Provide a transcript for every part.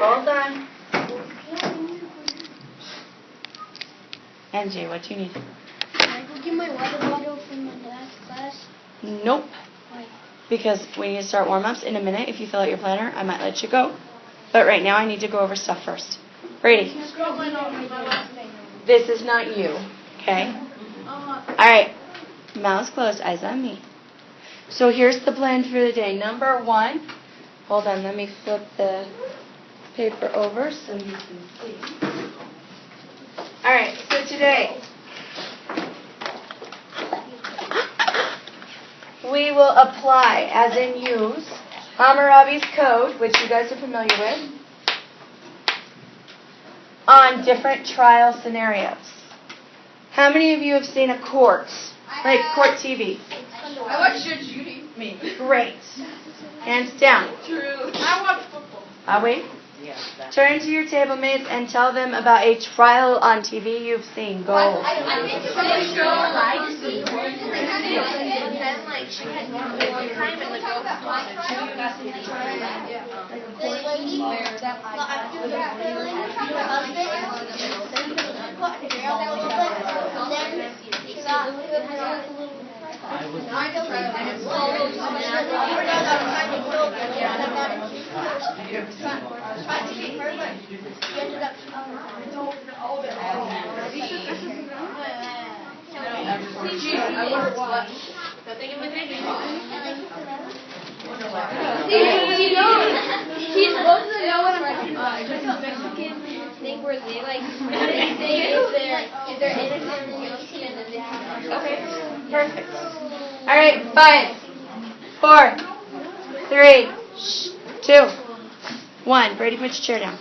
Hold on. Angie, what do you need? Can I go get my water bottle from my last class? Nope. Why? Because we need to start warm-ups in a minute. If you fill out your planner, I might let you go. But right now I need to go over stuff first. Brady. This is not you. Okay? Alright. Mouth's closed. Eyes on me. So here's the plan for the day. Number 1. Hold on. Let me flip the paper over so you can see. Alright. So today we will apply, as in use, Hammurabi's code, which you guys are familiar with, on different trial scenarios. How many of you have seen a court, like court TV? I watch Judge Judy. Me. Great. Hands down. True. I watch football. Wait. Turn to your table mates and tell them about a trial on TV you've seen. Go. I think it's a show like the court, and then like she had more time and like He's supposed to know what I'm Mexican thing where they like if they're innocent and then they have Okay. Perfect. All right. 5, 4, 3, 2, 1. Brady, put your chair down.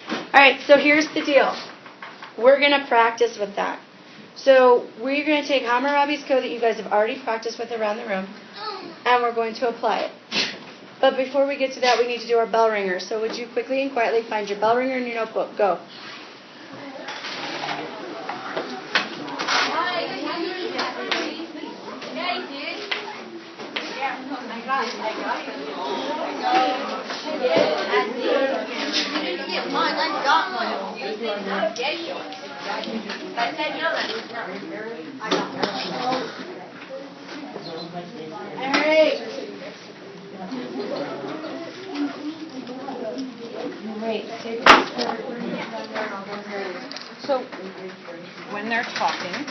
All right. So here's the deal. We're gonna practice with that. So we're gonna take Hammurabi's code that you guys have already practiced with around the room, and we're going to apply it. But before we get to that, we need to do our bell ringer. So would you quickly and quietly find your bell ringer in your notebook? Go. All right. Great. So, when they're talking,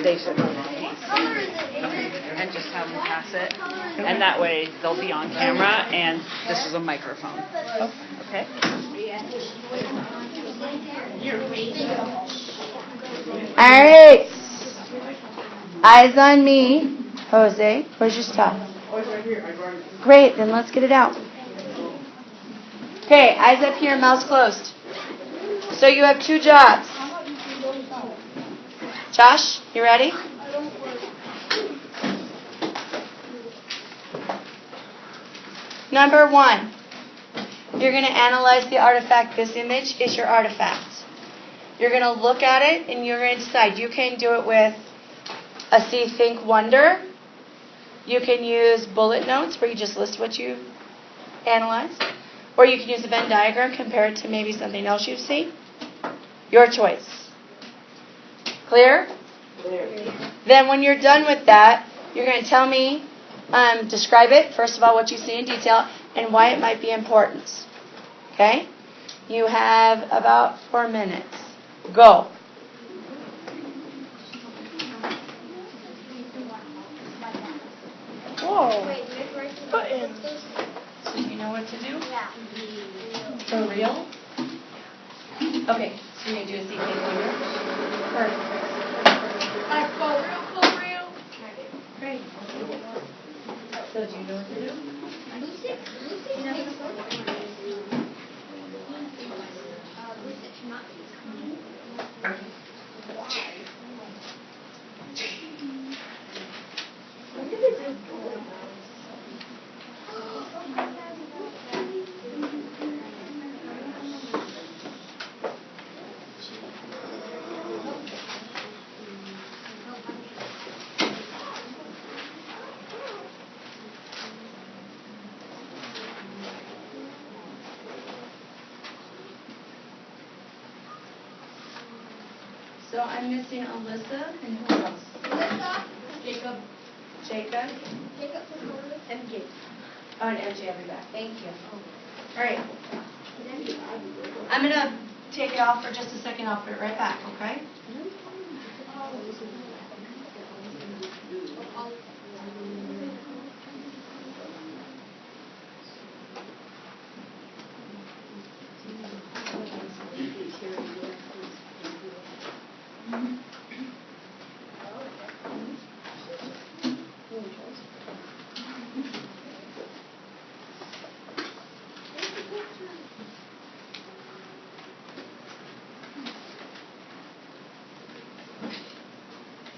they should and just have them pass it, and that way they'll be on camera, and this is a microphone. Okay? All right. Eyes on me. Jose, where's your stuff? Great, then let's get it out. Okay, eyes up here, mouth closed. So you have 2 jobs. Josh, you ready? Number 1, you're going to analyze the artifact. This image is your artifact. You're going to look at it and you're going to decide. You can do it with a see, think, wonder. You can use bullet notes where you just list what you analyzed. Or you can use a Venn diagram, compare it to maybe something else you've seen. Your choice. Clear? Clear. Then when you're done with that, you're going to tell me, describe it, first of all, what you see in detail, and why it might be important. Okay? You have about 4 minutes. Go. Whoa. Buttons. So you know what to do? Yeah. For real? Okay, so you're going to do a CK wonder? Perfect. For real. Great. So do you know what to do? So I'm missing Alyssa and who else? Jacob. Jacob. Jacob. MJ. Oh, and MJ, I'll be back. Thank you. Oh. All right. I'm going to take it off for just a second. I'll put it right back, okay?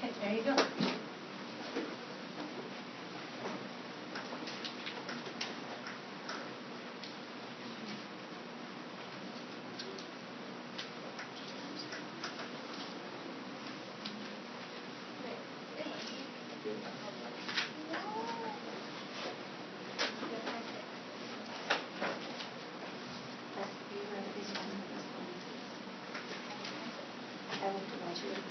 Okay, there you go. I will provide you with this.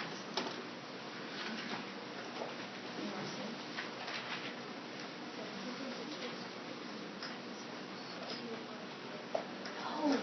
Oh.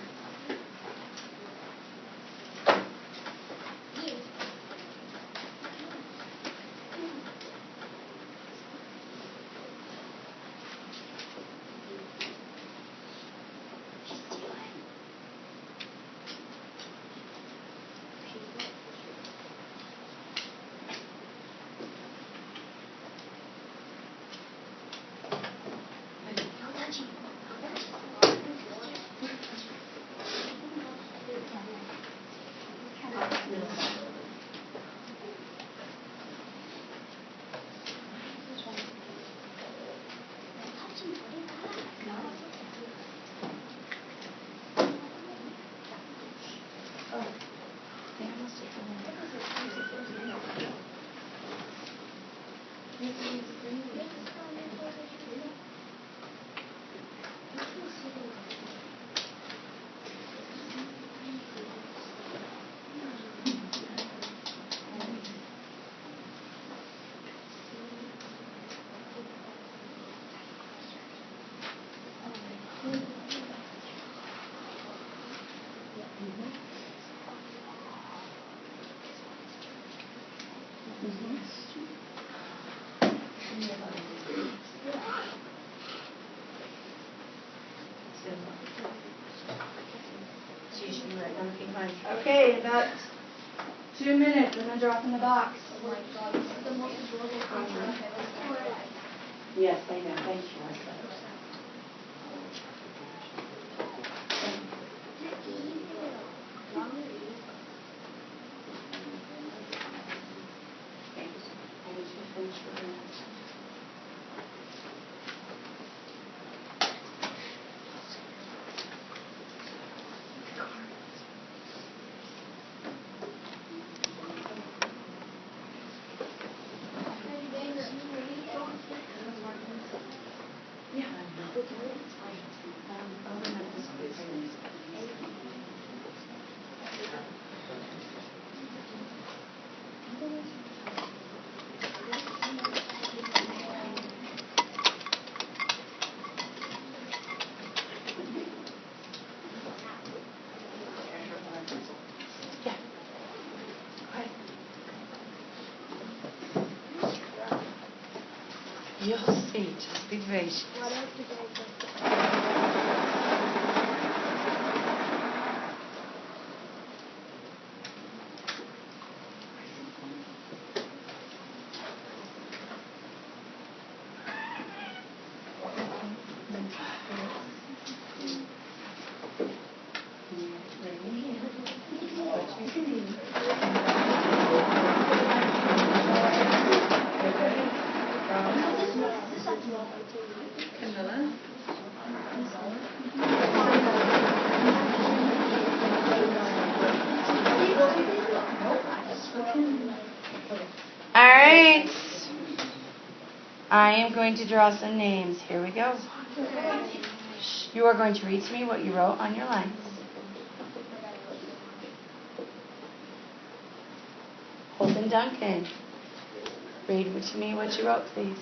Okay, about 2 minutes and then drop in the box. Oh my god, this is the most adorable picture I've ever seen. Yes, I know. Thank you, Martha. You'll see. Just be patient. What else did I get? All right. I am going to draw some names. Here we go. You are going to read to me what you wrote on your lines. Allison Duncan, read to me what you wrote, please.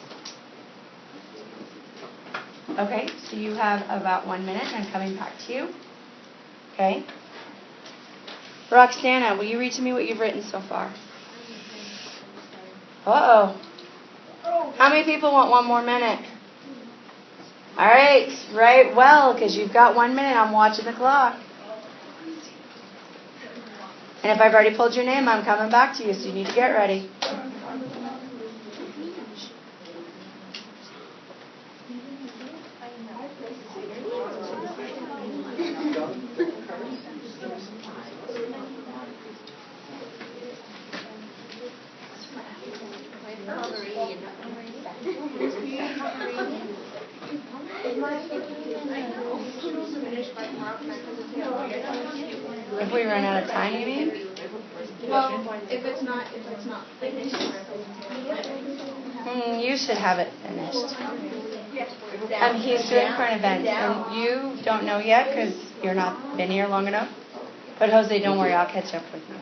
Okay, so you have about 1 minute, and I'm coming back to you. Okay. Roxana, will you read to me what you've written so far? Uh-oh. How many people want 1 more minute? All right, right, well, because you've got 1 minute. I'm watching the clock. And if I've already pulled your name, I'm coming back to you, so you need to get ready. If we run out of time, you mean? Well, if it's not finished. You should have it finished. He's doing current events, and you don't know yet because you're not been here long enough. But Jose, don't worry, I'll catch up with you.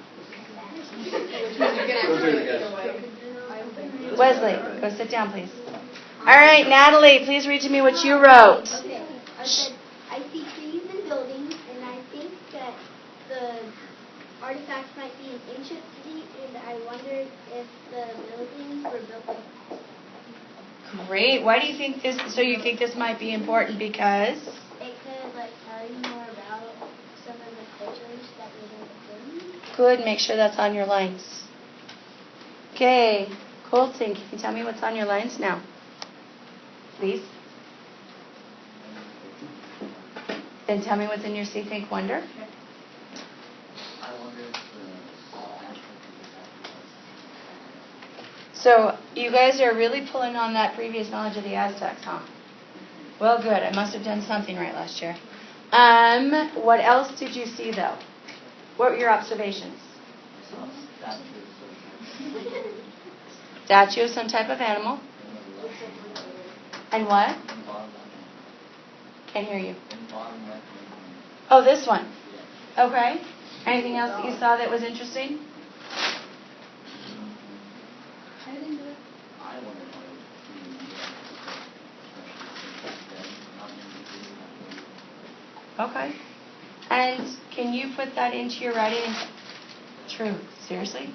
Wesley, go sit down, please. All right, Natalie, please read to me what you wrote. Okay. I said, I see trees and buildings, and I think that the artifacts might be in ancient city, and I wondered if the buildings were built like Great. Why do you think this? So you think this might be important because? it could like tell you more about some of the cultures that were in the building. Good. Make sure that's on your lines. Okay. Colton, can you tell me what's on your lines now? Please. Then tell me what's in your See, Think, Wonder. So you guys are really pulling on that previous knowledge of the Aztecs, huh? Well, good. I must have done something right last year. What else did you see, though? What were your observations? Statue of some type of animal. And what? Can't hear you. Oh, this one. Okay. Anything else that you saw that was interesting? Okay. And can you put that into your writing? True. Seriously?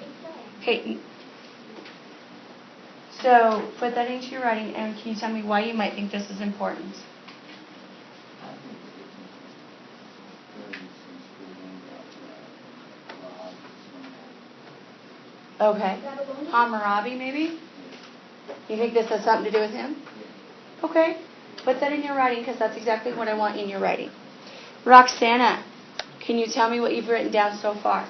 Okay. So put that into your writing, and can you tell me why you might think this is important? Okay. Hammurabi, maybe? You think this has something to do with him? Okay. Put that in your writing, because that's exactly what I want in your writing. Roxana, can you tell me what you've written down so far?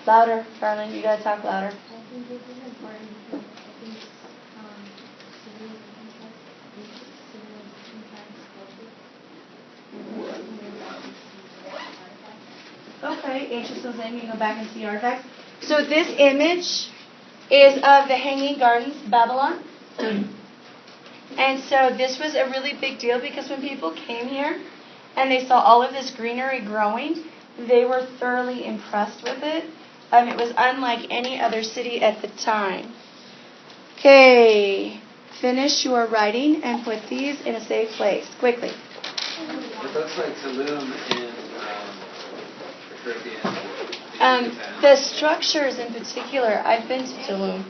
Louder, darling. You got to talk louder. I think this is important because I think Okay, ancient civilization, you can go back and see artifacts. So this image is of the Hanging Gardens, Babylon. And so this was a really big deal because when people came here and they saw all of this greenery growing, they were thoroughly impressed with it. It was unlike any other city at the time. Okay, finish your writing and put these in a safe place, quickly. It looks like Tulum in the Caribbean. The structures in particular, I've been to Tulum,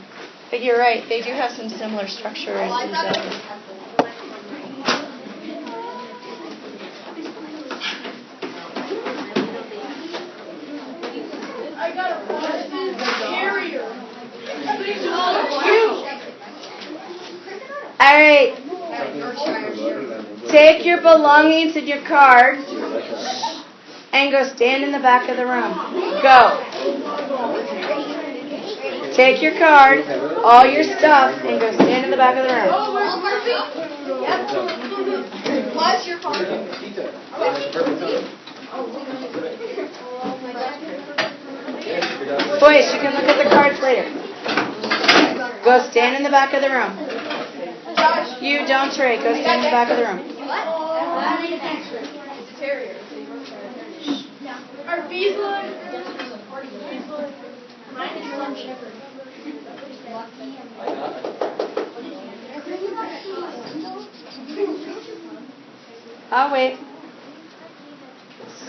but you're right, they do have some similar structures. All right. Take your belongings and your cards and go stand in the back of the room. Go. Take your card, all your stuff, and go stand in the back of the room. Yep. What's your card? Boys, you can look at the cards later. Go stand in the back of the room. You don't trade. Go stand in the back of the room. What? It's a terrier. Are bees one? Mine is German Shepherd. I'll wait.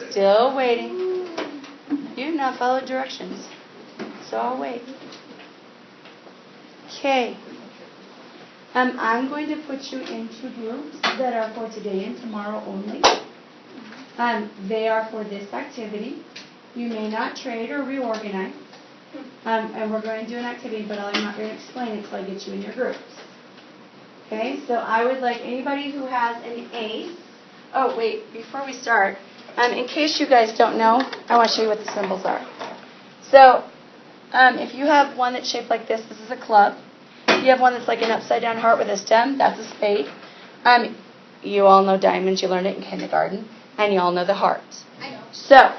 Still waiting. You've not followed directions. So I'll wait. Okay. I'm going to put you into groups that are for today and tomorrow only. They are for this activity. You may not trade or reorganize. And we're going to do an activity, but I'm not going to explain it until I get you in your groups. Okay, so I would like anybody who has an ace. Oh, wait, before we start, in case you guys don't know, I want to show you what the symbols are. So, if you have one that's shaped like this is a club. If you have one that's like an upside down heart with a stem, that's a spade. You all know diamonds, you learned it in kindergarten, and you all know the heart. I know. So,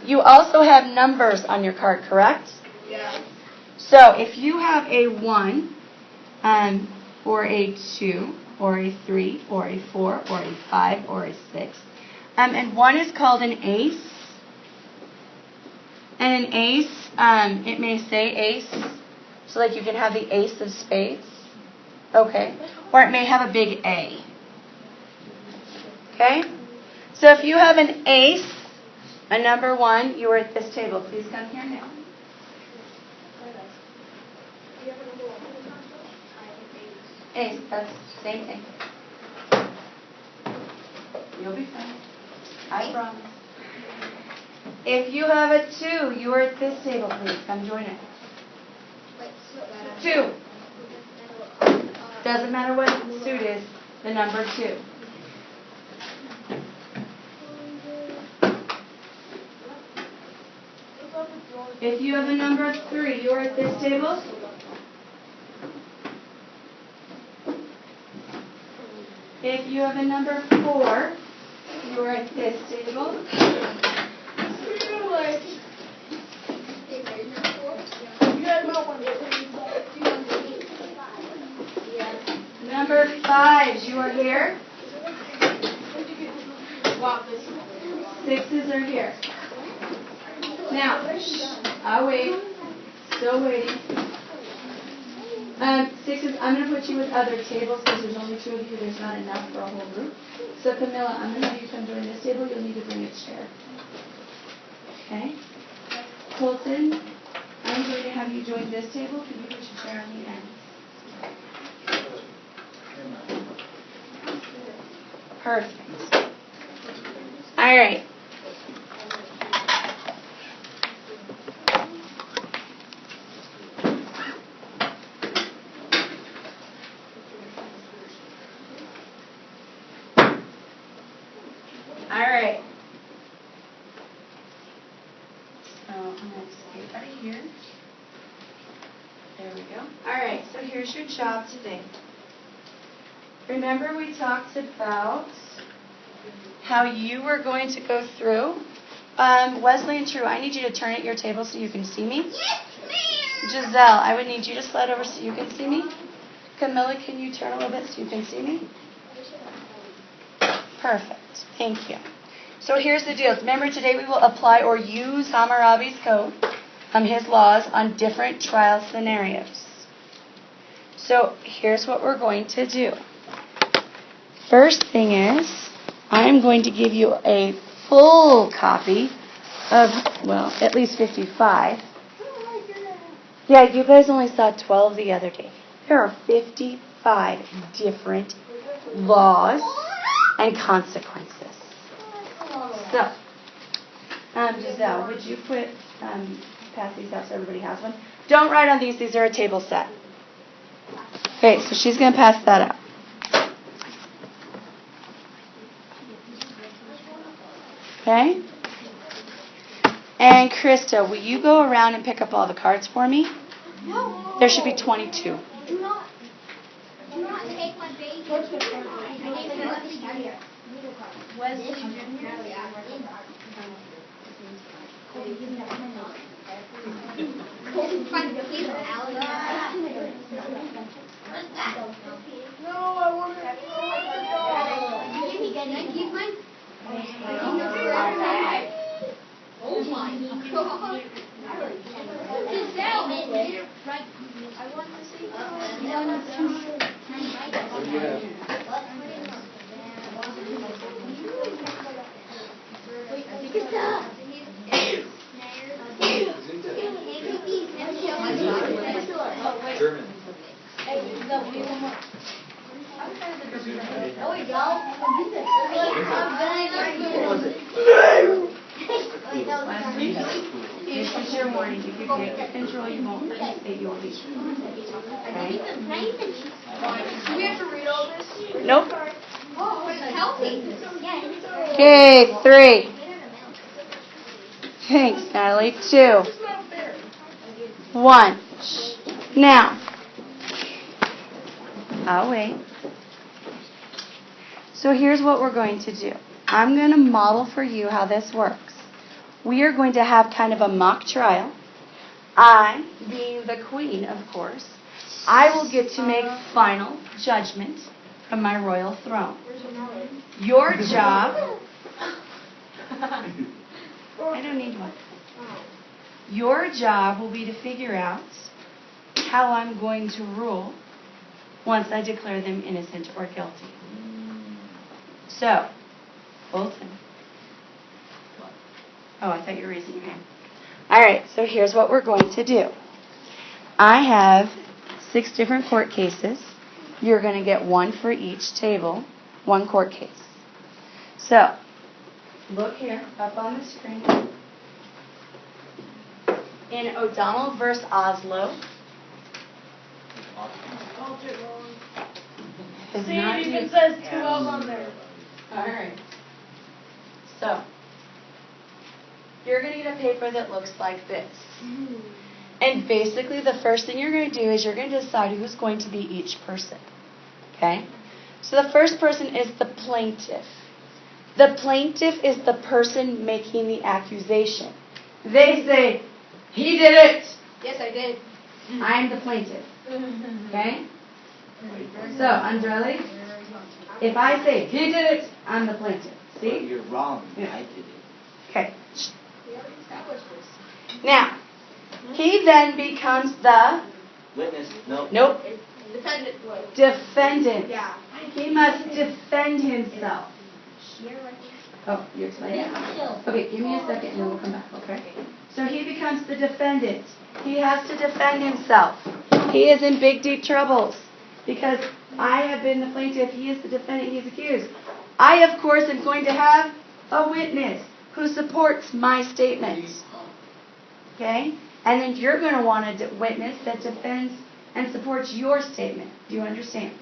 you also have numbers on your card, correct? Yeah. So, if you have a 1, or a 2, or a 3, or a 4, or a 5, or a 6, and 1 is called an ace, and an ace, it may say ace, so like you can have the ace of spades, okay, or it may have a big A, okay? So if you have an ace, a number 1, you are at this table. Please come here now. Ace, that's the same thing. You'll be fine. I promise. If you have a 2, you are at this table. Please come join it. 2. Doesn't matter what suit is, the number 2. If you have a number 3, you are at this table. If you have a number 4, you are at this table. Number 5s, you are here. 6s are here. Now, I'll wait. Still waiting. 6s, I'm going to put you with other tables because there's only 2 of you. There's not enough for a whole group. So Camilla, I'm going to have you come join this table. You'll need to bring a chair. Okay? Colton, I'm going to have you join this table. Can you put your chair on the end? Perfect. All right. All right. So I'm going to escape out of here. There we go. All right. So here's your job today. Remember we talked about how you were going to go through. Wesley and True, I need you to turn at your table so you can see me. Yes, ma'am. Giselle, I would need you to slide over so you can see me. Camilla, can you turn a little bit so you can see me? Perfect. Thank you. So here's the deal. Remember, today we will apply or use Hammurabi's code, his laws, on different trial scenarios. So here's what we're going to do. First thing is, I'm going to give you a full copy of, well, at least 55. Yeah, you guys only saw 12 the other day. There are 55 different laws and consequences. So, Giselle, would you pass these out so everybody has one? Don't write on these. These are a table set. Okay, so she's going to pass that out. Okay? And Krista, will you go around and pick up all the cards for me? No. There should be 22. Do not take my baby. No, I want to. Can I keep mine? What do you have? German. This is your warning. If you take control, you won't participate. You will be. Okay? Do we have to read all this? Nope. Oh, it's healthy. Okay, 3. Thanks, Natalie. 2. 1. Now, I'll wait. So here's what we're going to do. I'm going to model for you how this works. We are going to have kind of a mock trial. I, being the queen, of course, I will get to make final judgment from my royal throne. Your job... I don't need one. Your job will be to figure out how I'm going to rule once I declare them innocent or guilty. So, Bolton. Oh, I thought you were raising your hand. All right, so here's what we're going to do. I have 6 different court cases. You're going to get 1 for each table, 1 court case. So, look here, up on the screen. In O'Donnell versus Oslo. It's not See, it even due- says 12 on there. All right. So, you're going to get a paper that looks like this. And basically, the first thing you're going to do is you're going to decide who's going to be each person. Okay? So the first person is the plaintiff. The plaintiff is the person making the accusation. They say, he did it. Yes, I did. I'm the plaintiff. Okay? So, Andrelli, if I say, he did it, I'm the plaintiff. Well, See? you're wrong. Yeah. I did it. Okay. Now, he then becomes the, Witness, no. nope, Defendant was. defendant. Yeah. He must defend himself. Oh, you're explaining? Okay, give me a second and then we'll come back, okay? So he becomes the defendant. He has to defend himself. He is in big, deep troubles because I have been the plaintiff. He is the defendant. He's accused. I, of course, am going to have a witness who supports my statements. Okay? And then you're going to want a witness that defends and supports your statement. Do you understand?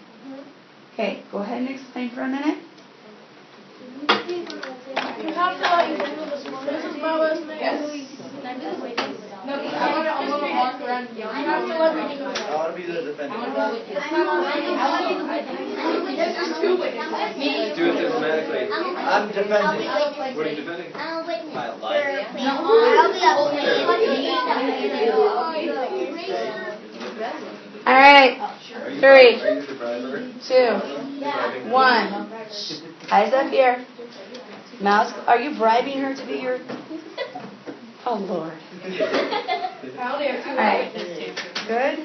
Okay, go ahead and explain for a minute. You have to let me do this one. This is my last name. Yes. No, I want to walk around. You have to let me do this. I want to be the defendant. Yes, there's 2 witnesses. Do it diplomatically. I'm defending. What are you defending? My life. All right. Are you 3, Are you the driver? 2, 1. Eyes up here. Mouse, are you bribing her to be your... Oh, Lord. All right. Good?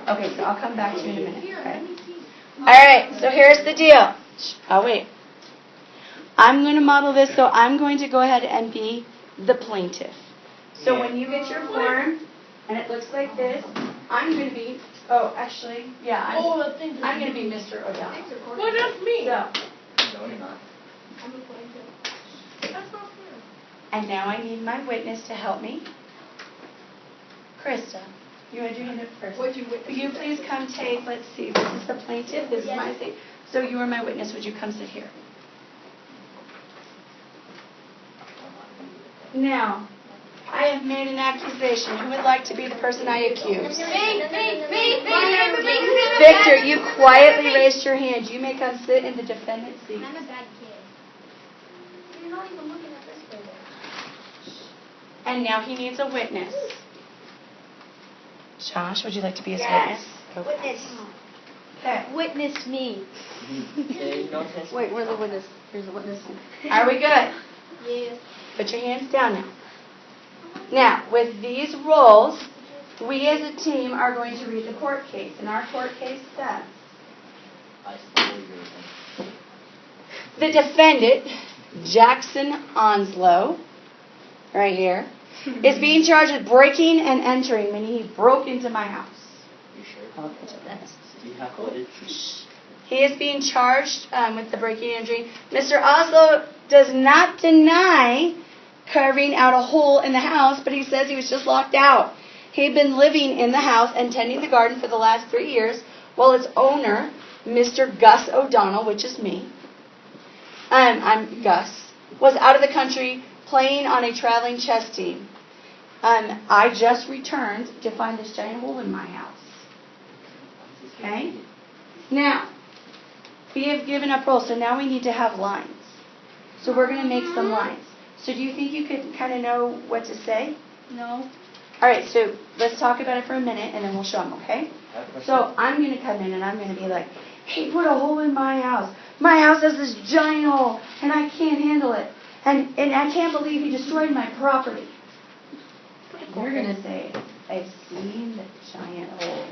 Okay, so I'll come back to you in a minute, okay? All right, so here's the deal. Oh, wait. I'm going to model this, so I'm going to go ahead and be the plaintiff. So when you get your form, and it looks like this, I'm going to be... Oh, actually, yeah, I'm going to be Mr. O'Donnell. Well, that's me. So, No, you're not. That's not fair. and now I need my witness to help me. Krista, you had your hand up first. Would you Will you please come take, let's see, this is the plaintiff, this is my state. So you are my witness, would you come sit here? Now, I have made an accusation. Who would like to be the person I accuse? Victor, you quietly raised your hand. You may come sit in the defendant's seat. I'm a bad kid. You're not even looking at this photo. And now he needs a witness. Josh, would you like to be his witness? Okay. Witness. Okay. Witness me. Okay, no test. Wait, where's the witness? Here's the witness. Are we good? Yes. Put your hands down now. Now, with these roles, we as a team are going to read the court case. And our court case says, the defendant, Jackson Onslow, right here, is being charged with breaking and entering, meaning he broke into my house. You sure? I'll get to that. Do you have footage? He is being charged with the breaking and entering. Mr. Oslo does not deny carving out a hole in the house, but he says he was just locked out. He had been living in the house and tending the garden for the last 3 years while its owner, Mr. Gus O'Donnell, which is me, I'm Gus, was out of the country playing on a traveling chess team. I just returned to find this giant hole in my house. Okay? Now, we have given up roles, so now we need to have lines. So we're going to make some lines. So do you think you could kind of know what to say? No. All right, so let's talk about it for a minute, and then we'll show them, okay? So I'm going to come in, and I'm going to be like, he put a hole in my house. My house has this giant hole, and I can't handle it. And I can't believe he destroyed my property. You're going to say, I've seen the giant hole,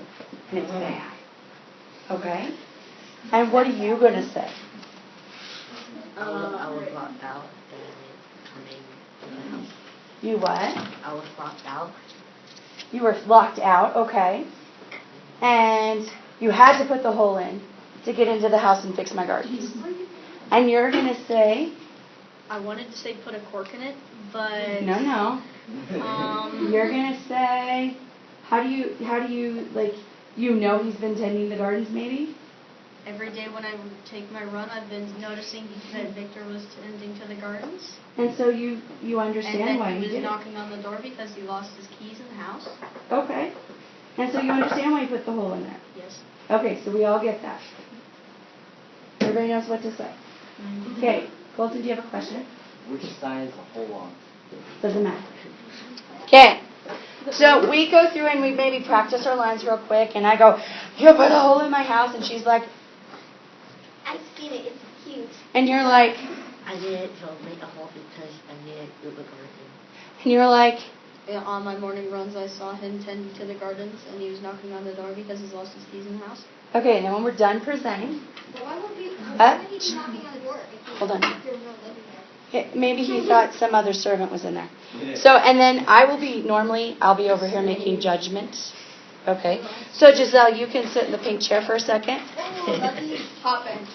and it's bad. Okay? And what are you going to say? I was locked out and coming to the house. You what? I was locked out. You were locked out, okay. And you had to put the hole in to get into the house and fix my gardens. And you're going to say... I wanted to say put a cork in it, but... No. You're going to say... How do you, like, you know he's been tending the gardens, maybe? Every day when I take my run, I've been noticing that Victor was tending to the gardens. And so you understand why And he that he did was it. knocking on the door because he lost his keys in the house. Okay. And so you understand why you put the hole in there. Yes. Okay, so we all get that. Everybody knows what to say. Okay, Colton, do you have a question? Which side is the hole on? Doesn't matter. Okay. So we go through and we maybe practice our lines real quick, and I go, you put a hole in my house, and she's like, I've seen it. It's huge. and you're like, I needed to make a hole because I needed to do the garden. and you're like, Yeah, on my morning runs, I saw him tending to the gardens, and he was knocking on the door because he's lost his keys in the house. okay, and then when we're done presenting, But why would he be knocking on the door if Hold on. if there's no living there? maybe he thought some other servant was in there. So, and then I'll be over here making judgments. Okay. So Giselle, you can sit in the pink chair for a second. Top end.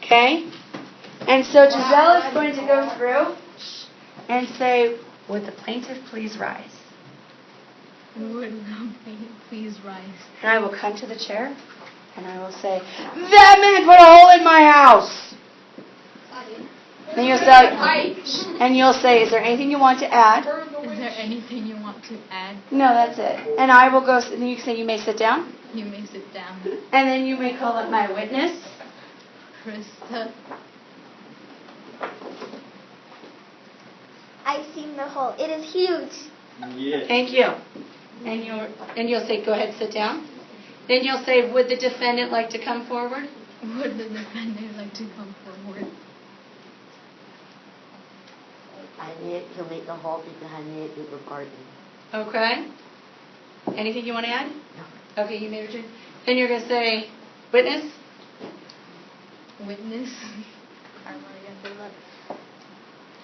Okay? And so Giselle is going to go through and say, would the plaintiff please rise? Would the please rise? And I will come to the chair and I will say, that man put a hole in my house. And you'll say, is there anything you want to add? Is there anything you want to add? No, that's it. And I will go, and you say you may sit down. You may sit down. And then you may call up my witness. Krista. I've seen the hole. It is huge. Yeah. Thank you. And you'll say, go ahead, sit down. Then you'll say, would the defendant like to come forward? Would the defendant like to come forward? I needed to make a hole because I needed to do the garden. Okay. Anything you want to add? No. Okay, you may return. Then you're going to say, witness? Witness.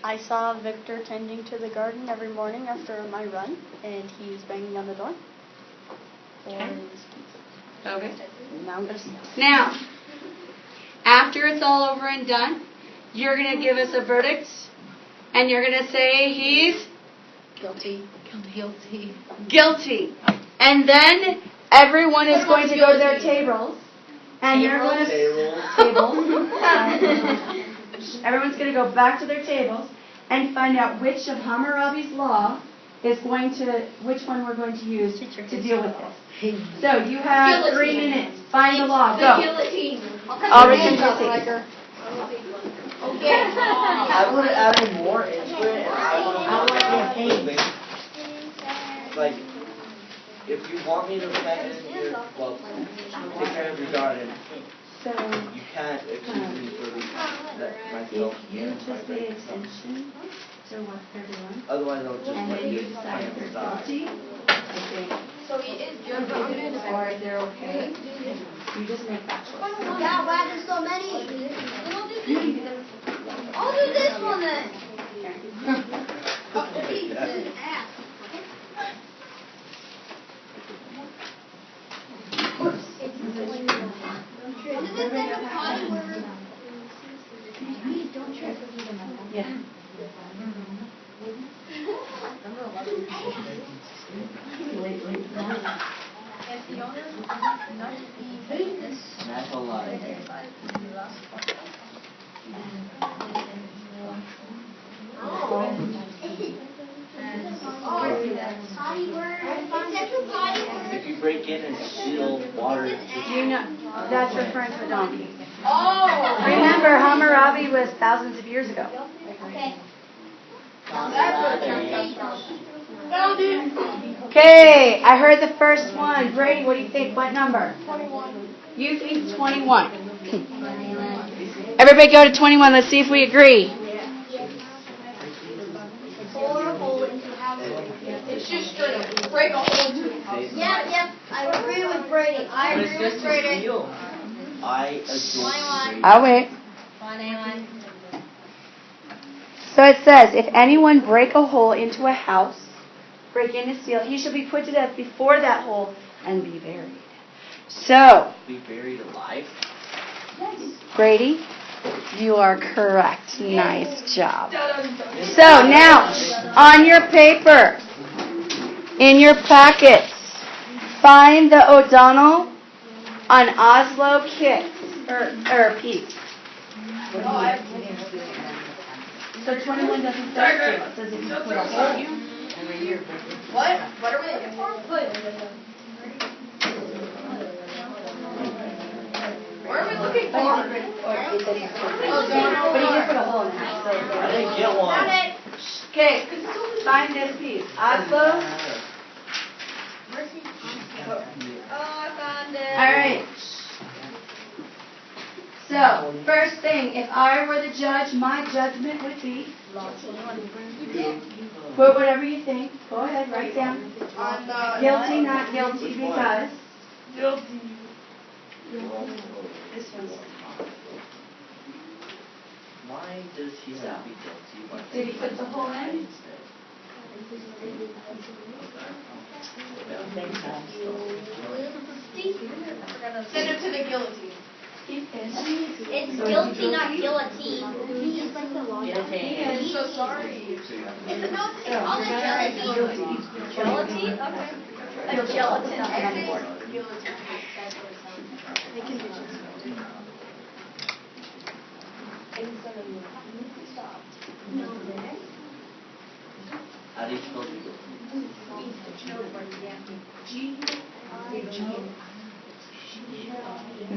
I saw Victor tending to the garden every morning after my run, and he was banging on the door. Okay. Now, after it's all over and done, you're going to give us a verdict, and you're going to say he's Guilty. guilty. And then everyone is going to go to their tables, and you're going to everyone's going to go back to their tables and find out which of Hammurabi's law is going to, which one we're going to use to deal with this. So you have 3 minutes. Find the law. Go. I'll return to the I would have added more into it, and I want to paint. Like, if you want me to spend it, well, take care of your garden. So, You can't accuse me for myself. if you just pay attention to what they're doing, Otherwise, I'll just and let then you you decide if they're die. guilty, I think, So he is good, but or if they're okay, you just make that choice. Yeah, why there's so many? I'll do this one then. Yeah. That's a lie. If you break in and steal water, You know, that's referring to a donkey. Oh! Remember, Hammurabi was thousands of years ago. Okay. Okay, I heard the first one. Brady, what do you think? What number? 21. You think 21. Everybody go to 21. Let's see if we agree. It's just straight up. Break a hole into the house. Yep. I agree with Brady. but it's just to steal. I agree. I'll wait. So it says, if anyone break a hole into a house, break in to steal, he shall be put to death before that hole and be buried. So, Be buried alive? Brady, you are correct. Nice job. So now, on your paper, in your packets, find the O'Donnell on Oslo kit, or piece. So 21 doesn't say steal. It says if you put a hole. What? What are we looking for? Where are we looking for? But he did put a hole in the house. So I didn't get one. okay, find this piece. Oslo. Oh, I found it. All right. So, first thing, if I were the judge, my judgment would be, put whatever you think. Go ahead, write down. Guilty, not guilty, because. Guilty. This one's. Why does he have to be guilty? Why Did he put the hole in? Send him to the guillotine. It's guilty, not guillotine. I'm so sorry. It's also gelatine. Gelatine? Okay. A gelatin egg. How do you spell guilty?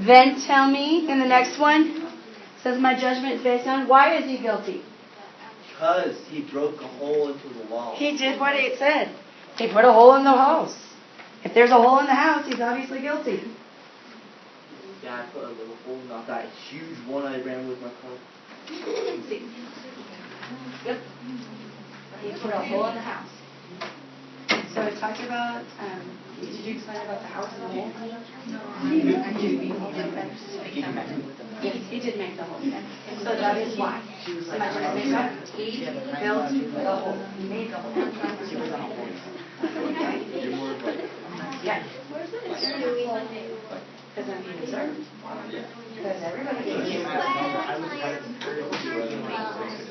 Then tell me in the next one, says my judgment is based on, why is he guilty? Because he broke a hole into the wall. He did what it said. He put a hole in the house. If there's a hole in the house, he's obviously guilty. Yeah, I put a little hole, not that huge one I ran with my car. Yep. He put a hole in the house. So it talked about, did you explain about the house and the hole? Yes, he did make the hole. So that is why. So my judgment is that he built the hole. He made the hole. Yeah. Because then he deserved. Because everybody gave you.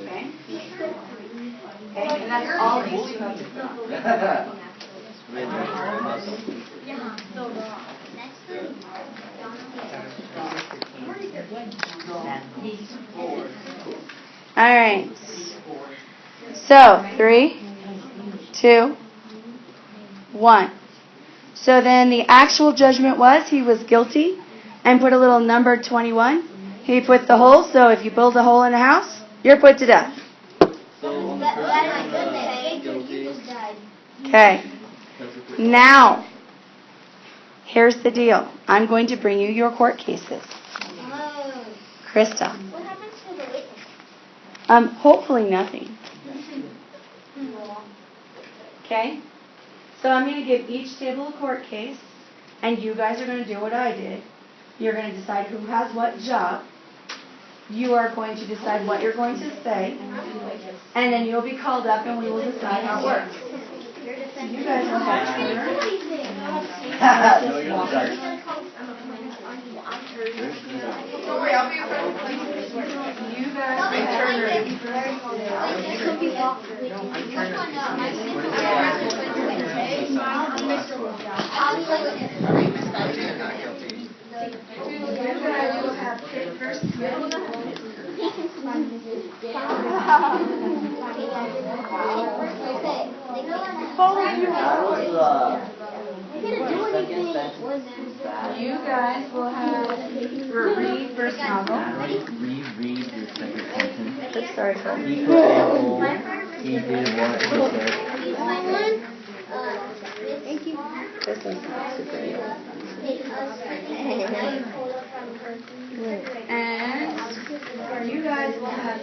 Okay? Okay, and that's all these two have to put on. All right. So, 3, 2, 1. So then the actual judgment was he was guilty and put a little number 21. He put the hole, so if you build a hole in a house, you're put to death. So on the That first one, guilty. Okay. Now, here's the deal. I'm going to bring you your court cases. Krista. What happens to the witness? Hopefully nothing. Okay? So I'm going to give each table a court case, and you guys are going to do what I did. You're going to decide who has what job. You are going to decide what you're going to say, and then you'll be called up and we will decide how it works. So you guys will have Turner. You guys will have Pitt versus Swivl. You guys will have Reed versus Novel. Reread your second sentence. Oops, sorry, sorry. He put a hole. He did what he said. This one's not super easy. And you guys will have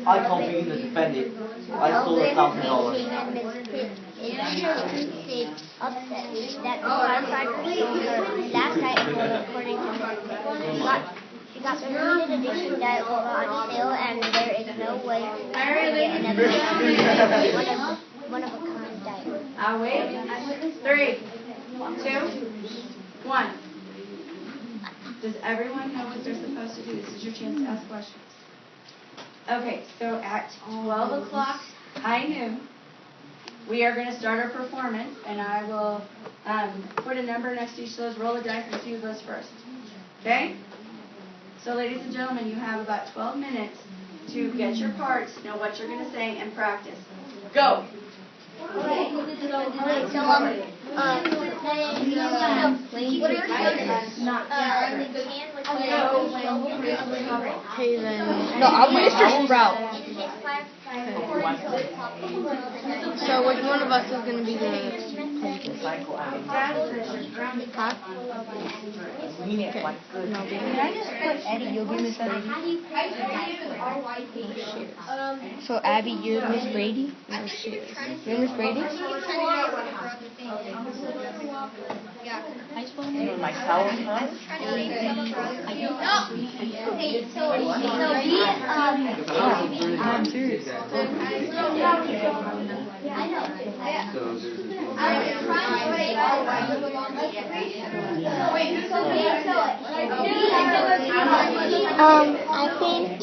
I call being the defendant. I stole $1,000. Upset that the firefighter stole her last night according to her. She got the limited edition dialogue on sale, and there is no way to get another one of a kind dialogue. I'll wait. 3, 2, 1. Does everyone know what they're supposed to do? This is your chance to ask questions. Okay, so at 12 o'clock, high noon, we are going to start our performance, and I will put a number next to each of those, roll the dice, and see who goes first. Okay? So, ladies and gentlemen, you have about 12 minutes to get your parts, know what you're going to say, and practice. Go! Okay, so, Okay, then. No, I'm Mr. Sprout. So which one of us is going to be the huh? Okay. No, Can I just put Eddie? You'll be Miss Brady. So Abby, you're Miss Brady. No shit. You're Miss Brady. You're my towel, huh? I'm serious. I think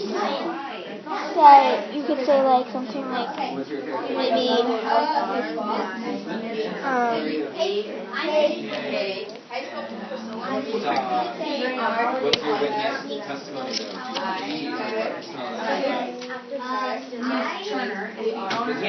that you could say like something like maybe What's your witness testimony though? Turner is the owner.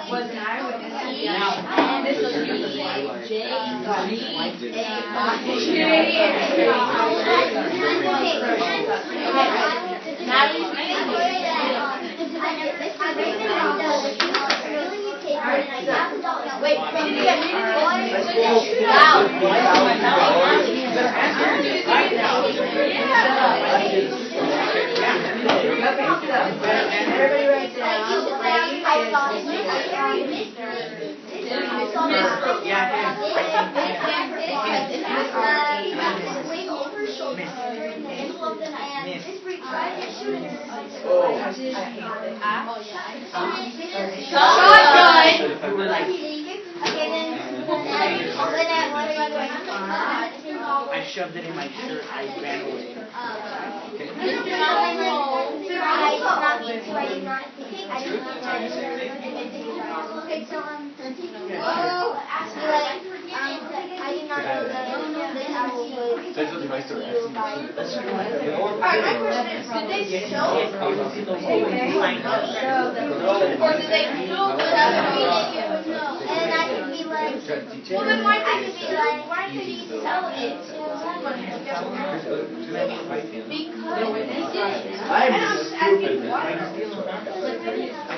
Was an eyewitness. And this will be everybody write down. I shoved it in my shirt. I ran away. That's what my story actually. And I could be like, well, then why could he sell it to someone? Because he did. I'm stupid. I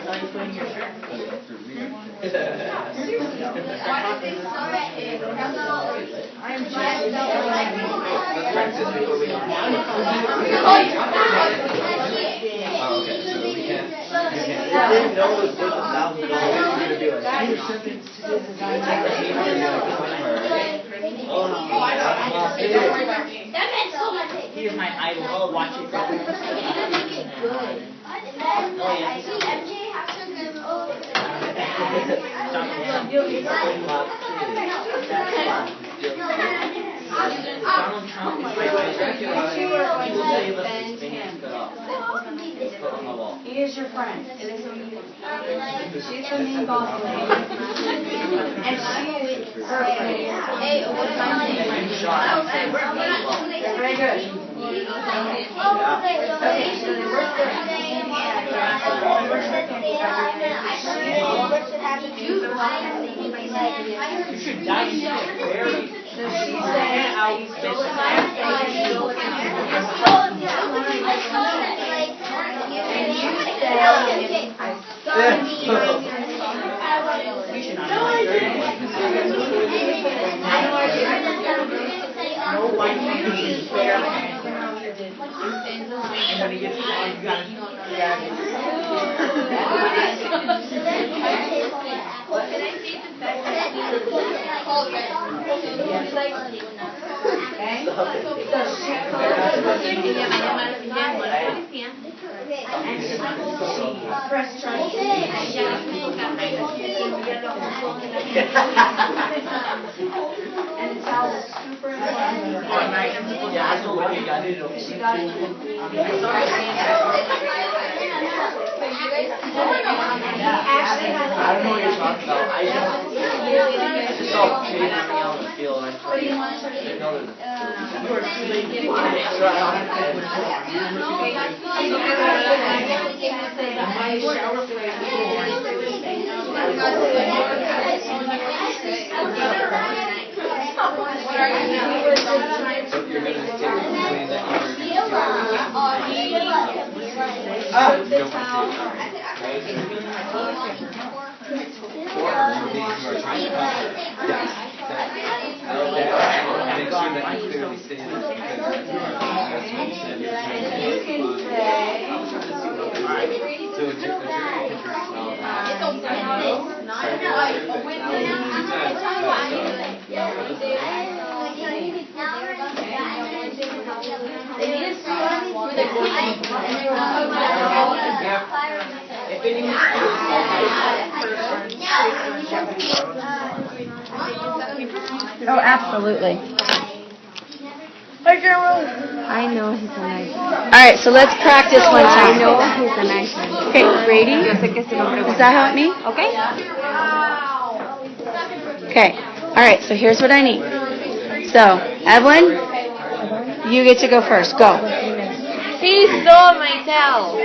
thought you put in your shirt. Let's practice before we go. Oh, okay. So we can't. I didn't know it was worth $1,000. You're gonna be like, oh, That meant so much. Here's my idol. Watch it go. Donald Trump is my He will save us his fingers cut off. It's put on the wall. He is your friend. She's the main boss lady. And she is her friend. Hey, what's my name? Very good. Okay, so they work there. You should die and get buried. So she's saying, No white man is fair. And when he gets you gotta grab him. and it's all super important. Yeah, I told her I did it. She got it. Actually, I don't know what you're talking about. I just saw chasing me on the field and I told you. I know that you were too late to make sure I don't have Oh, absolutely. I know he's a nice one. All right, so let's practice one I time. know he's a nice one. Okay, Brady, Yo sé que si no does that help me? Okay. Okay. All right, so here's what I need. So, Evelyn, you get to go first. Go. He stole my towel.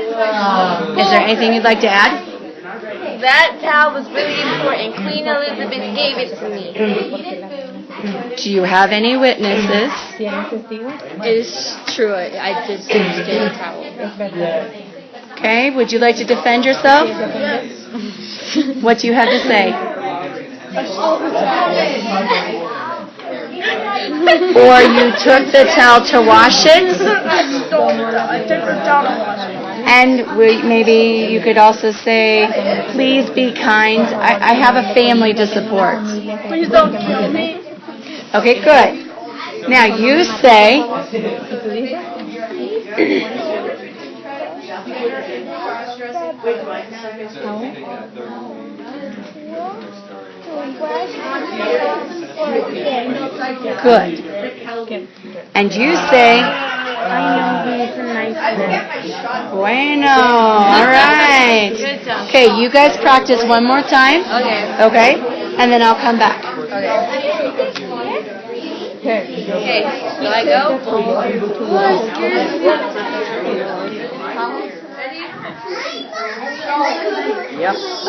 Is there anything you'd like to add? That towel was really important. Queen Elizabeth gave it to me. Do you have any witnesses? It is true. I did steal a towel. Okay, would you like to defend yourself? What do you have to say? Or you took the towel to wash it? And maybe you could also say, please be kind. I have a family to support. Please don't kill me. Okay, good. Now you say, good. And you say, I know he's a nice man. bueno. All right. Okay, you guys practice one more time. Okay, and then I'll come back. Okay, will I go?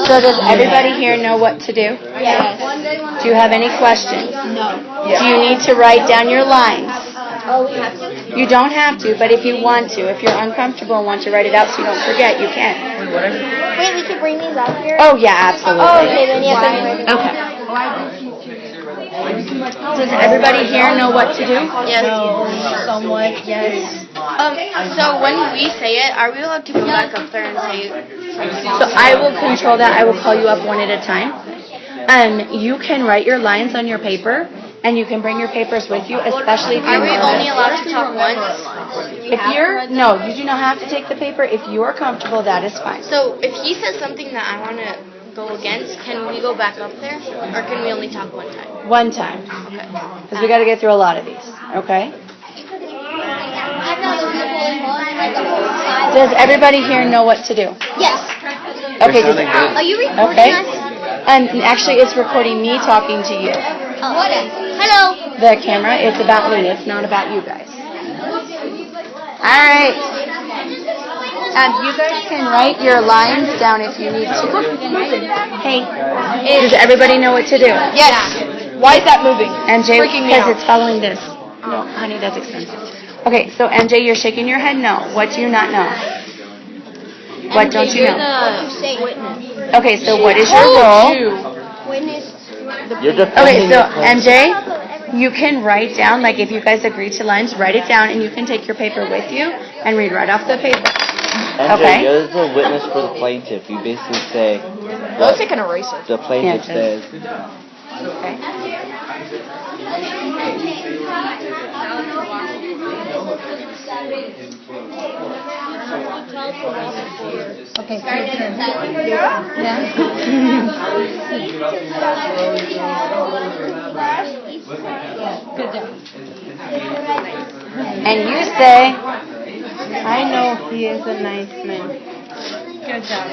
So does everybody here know what to do? Yes. Do you have any questions? No. Do you need to write down your lines? Oh, we have to? You don't have to, but if you want to, if you're uncomfortable and want to write it out so you don't forget, you can. Wait, we could bring these up here? Oh, yeah, absolutely. Oh, okay, then you have to be ready. Okay. Does everybody here know what to do? Yes. Somewhat, yes. So when we say it, are we allowed to go back up there and say it? So I will control that. I will call you up one at a time. You can write your lines on your paper, and you can bring your papers with you, especially if you're Are we nervous. only allowed to talk once? If you're, no, you do not have to take the paper. If you are comfortable, that is fine. So if he says something that I want to go against, can we go back up there? Or can we only talk one time? One time. Because we got to get through a lot of these, okay? Does everybody here know what to do? Yes. Okay, Are you recording okay. us? Actually, it's recording me talking to you. Hello. The camera, it's about Luna. It's not about you guys. All right. You guys can write your lines down if you need to. Hey, does everybody know what to do? Yes. Why is that moving? MJ, Freaking me because out. it's following this. No, honey, that's expensive. Okay, so MJ, you're shaking your head no. What do you not know? What don't you know? Okay, so what is your role? You're Okay, defending so your claim. MJ, you can write down, like if you guys agree to lines, write it down, and you can take your paper with you and read right off the paper. MJ, Okay. you're the witness for the plaintiff. You basically say Let's take an eraser. the plaintiff Yeah, says. Okay. Okay, so your turn. Good job. And you say, I know he is a nice man. Good job.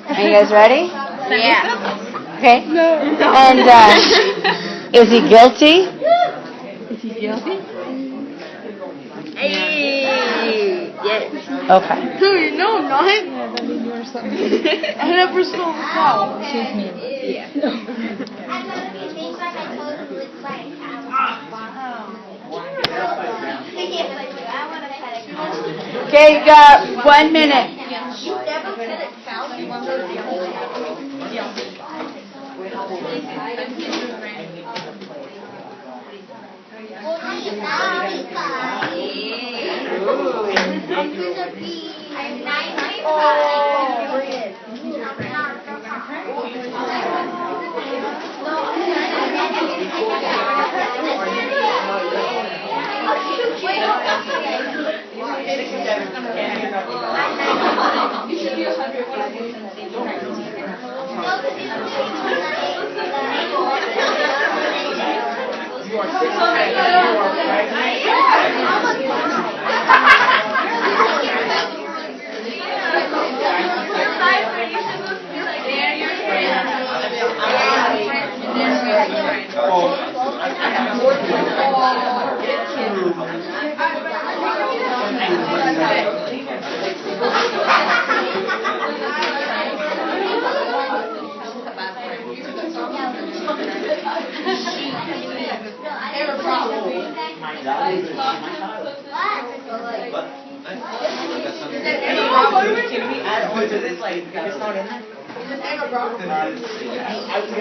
are you guys ready? Yeah. Okay. And is he guilty? Is he guilty? Hey. Yes. Okay. No, not. Yeah, but you or something. I never stole the cow. Excuse me. Yeah. Okay, you got 1 minute.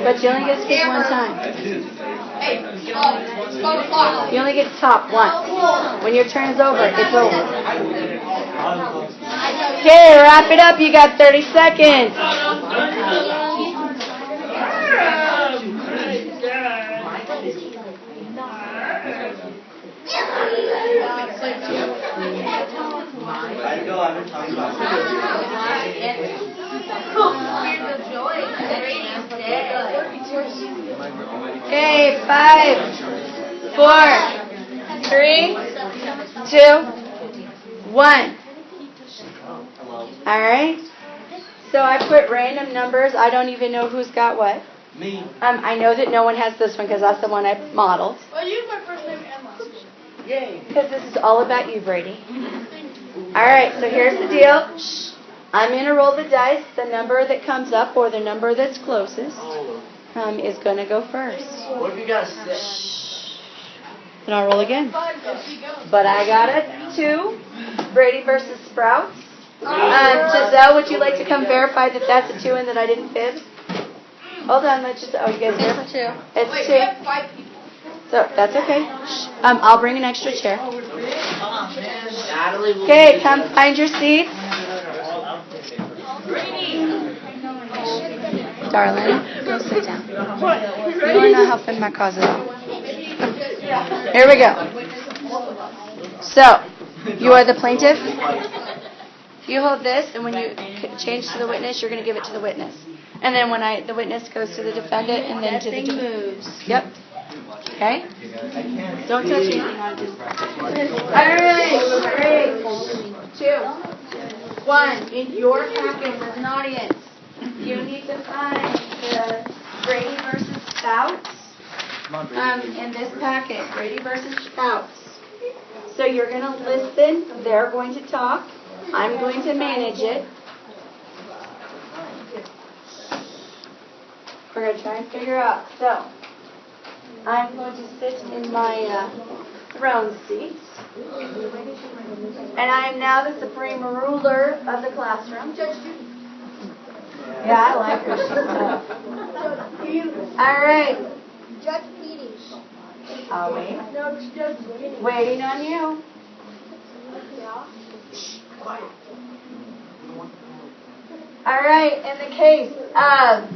But you only get to speak one time. You only get to talk once. When your turn is over, it's over. Okay, wrap it up. You got 30 seconds. Okay, 5, 4, 3, 2, 1. All right. So I put random numbers. I don't even know who's got what. Me. I know that no one has this one because that's the one I modeled. Well, use my first name and last name. Yay. Because this is all about you, Brady. All right, so here's the deal. I'm going to roll the dice. The number that comes up or the number that's closest is going to go first. What if you got 6? Then I'll roll again. But I got a 2. Brady versus Sprouts. Giselle, would you like to come verify that that's a 2 and that I didn't fib? Hold on, let's just. Oh, you guys here? It's 2. It's 2. So that's okay. I'll bring an extra chair. Okay, come find your seats. Darling, go sit down. You are not helping my cause at all. Here we go. So, you are the plaintiff. You hold this, and when you change to the witness, you're going to give it to the witness. And then when the witness goes to the defendant, and then to the moves. Yep. Okay? Don't touch anything on it. All right. 3, 2, 1. In your packet as an audience, you need to find the Brady versus Spouts. In this packet, Brady versus Spouts. So you're going to listen. They're going to talk. I'm going to manage it. We're going to try and figure out. So, I'm going to sit in my throne seat. And I am now the supreme ruler of the classroom. Yeah, I like her. All right. Judge Petey. I'll wait. No, Judge Petey. Waiting on you. All right, in the case of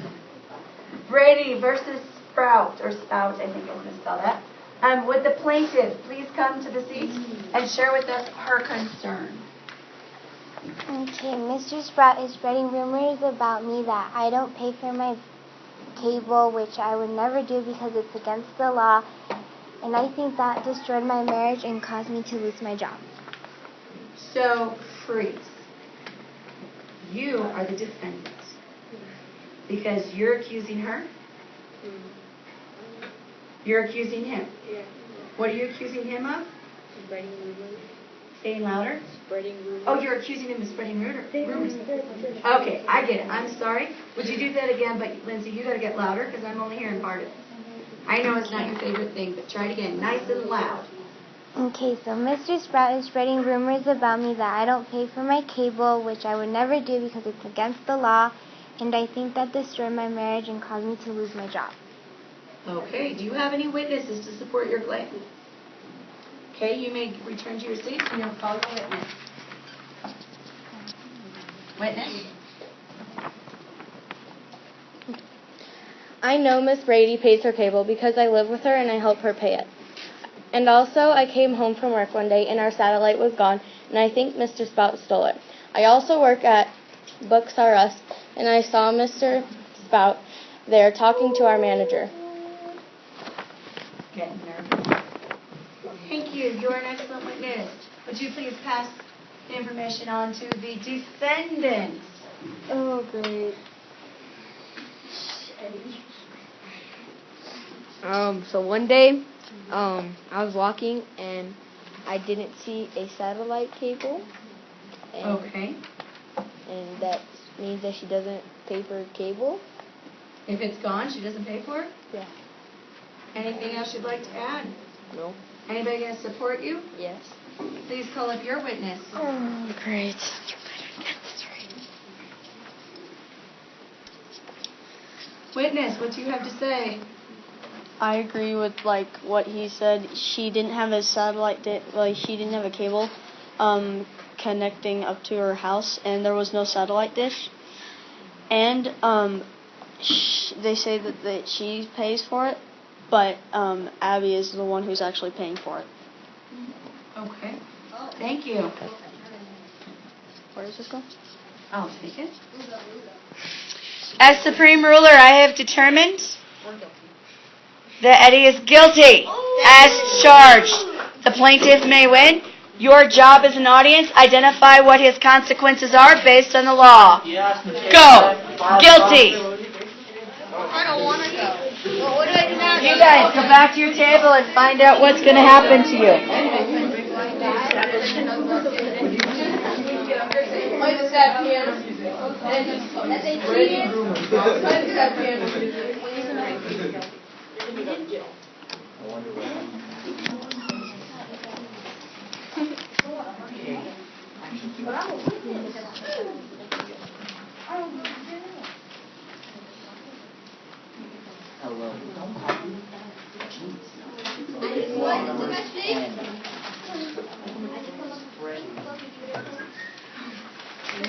Brady versus Sprout, or Spout, I think I misspelled that, would the plaintiff please come to the seat and share with us her concern? Okay, Mr. Sprout is spreading rumors about me that I don't pay for my cable, which I would never do because it's against the law, and I think that destroyed my marriage and caused me to lose my job. So, freeze. You are the defendant. Because you're accusing her? You're accusing him? Yeah. What are you accusing him of? Spreading rumors. Saying louder? Spreading rumors. Oh, you're accusing him of spreading rumors. Okay, I get it. I'm sorry. Would you do that again? But, Lindsay, you got to get louder because I'm only hearing part of it. I know it's not your favorite thing, but try it again. Nice and loud. Okay, so Mr. Sprout is spreading rumors about me that I don't pay for my cable, which I would never do because it's against the law, and I think that destroyed my marriage and caused me to lose my job. Okay, do you have any witnesses to support your claim? Okay, you may return to your seats and you'll call your witness. Witness? I know Miss Brady pays her cable because I live with her and I help her pay it. And also, I came home from work one day and our satellite was gone, and I think Mr. Spout stole it. I also work at Books R Us, and I saw Mr. Spout there talking to our manager. Getting nervous. Thank you. You're an excellent witness. Would you please pass the information on to the defendant? Oh, great. So one day, I was walking and I didn't see a satellite cable. And, Okay. And that means that she doesn't pay for cable. If it's gone, she doesn't pay for it? Yeah. Anything else you'd like to add? No. Anybody going to support you? Yes. Please call up your witness. Oh, great. You better get this right. Witness, what do you have to say? I agree with what he said. She didn't have a satellite, she didn't have a cable connecting up to her house, and there was no satellite dish. And they say that she pays for it, but Abby is the one who's actually paying for it. Okay. Thank you. Where does this go? I'll take it. As Supreme Ruler, I have determined that Eddie is guilty as charged. The plaintiff may win. Your job as an audience, identify what his consequences are based on the law. Go. Guilty. I don't want to go. Well, what do I do now? You guys, go back to your table and find out what's going to happen to you. Play the sad piano. That's 18 Play the sad piano. Hello.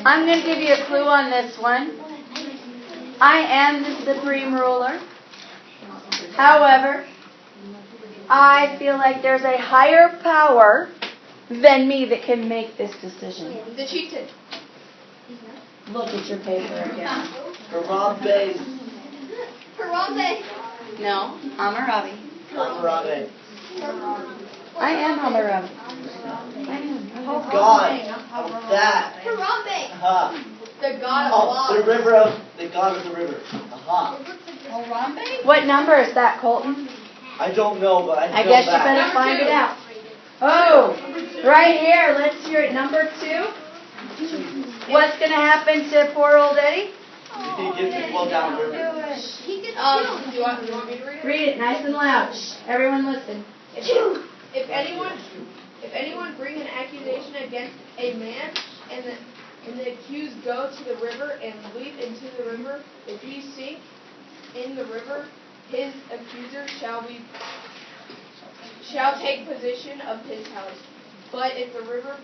I'm going to give you a clue on this one. I am the supreme ruler. However, I feel like there's a higher power than me that can make this decision. The chieftain. Look at your paper again. Harambe. Harambe. No, Hammurabi. Harambe. I am Hammurabi. God. That. Harambe. Aha. The god of Oh, law. the river of the god of the river. Aha. Harambe? What number is that, Colton? I don't know, but I guess you better find it out. Oh, right here. Let's hear it. Number 2. What's going to happen to poor old Eddie? He gets to flow down the river. He gets do you want me to read it? Read it nice and loud. Shh, everyone listen. If anyone bring an accusation against a man and the accused go to the river and leap into the river, if he sink in the river, his accuser shall take possession of his house. But if the river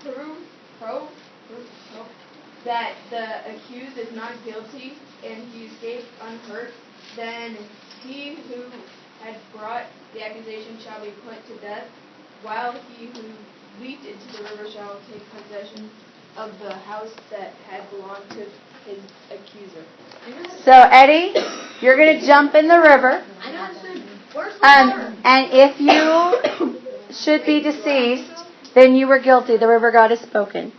prove that the accused is not guilty and he escaped unhurt, then he who had brought the accusation shall be put to death, while he who leaped into the river shall take possession of the house that had belonged to his accuser. So, Eddie, you're going to jump in the river. I know it's where's the water? And if you should be deceased, then you were guilty. The river god has spoken.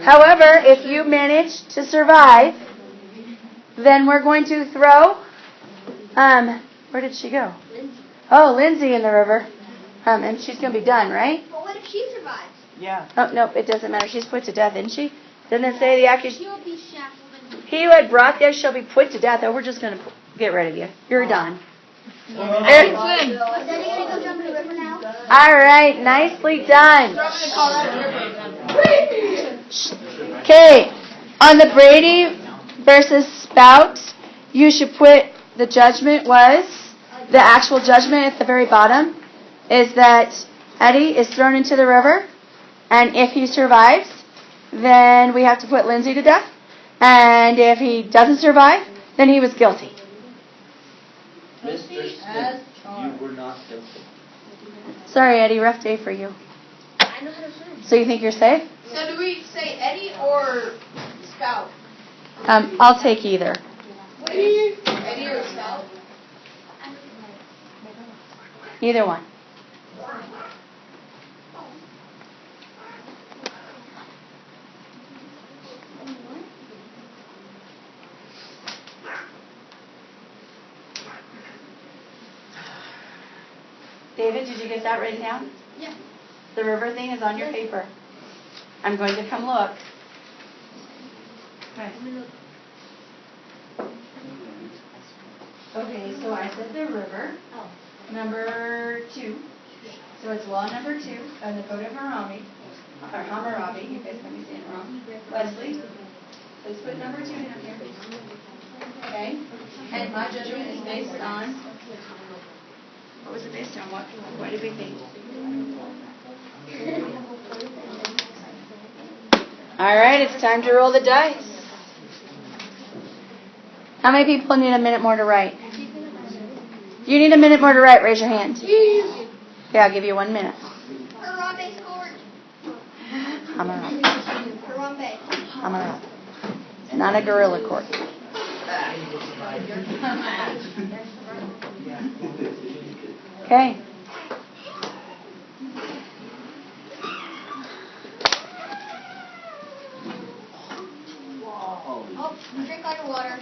However, if you manage to survive, then we're going to throw, where did she go? Oh, Lindsay in the river. And she's going to be done, right? But what if she survives? Yeah. Oh, nope, it doesn't matter. She's put to death, isn't she? Doesn't it say the accusation? She'll be shackled and He who had brought this shall be put to death. Oh, we're just going to get rid of you. You're done. Daddy, gonna go jump in the river now? All right, nicely done. Throw him in the Colorado River. Okay, on the Brady versus Spout, you should put the judgment was, the actual judgment at the very bottom, is that Eddie is thrown into the river, and if he survives, then we have to put Lindsay to death, and if he doesn't survive, then he was guilty. Mr. Smith, you were not guilty. Sorry, Eddie, rough day for you. I know how to swim. So you think you're safe? So do we say Eddie or Spout? I'll take either. Eddie or Spout? Either one. David, did you get that written down? Yeah. The river thing is on your paper. I'm going to come look. Okay, so I said the river. Number 2. So it's law number 2 of the Code of Hammurabi. Or Hammurabi, you guys might be saying it wrong. Leslie, let's put number 2 down here. Okay? And my judgment is based on, what was it based on? What did we think? All right, it's time to roll the dice. How many people need a minute more to write? You need a minute more to write, raise your hand. Okay, I'll give you 1 minute. Harambe scored. Hammurabi. Harambe. Hammurabi. It's not a gorilla court. Okay. Oh, drink all your water.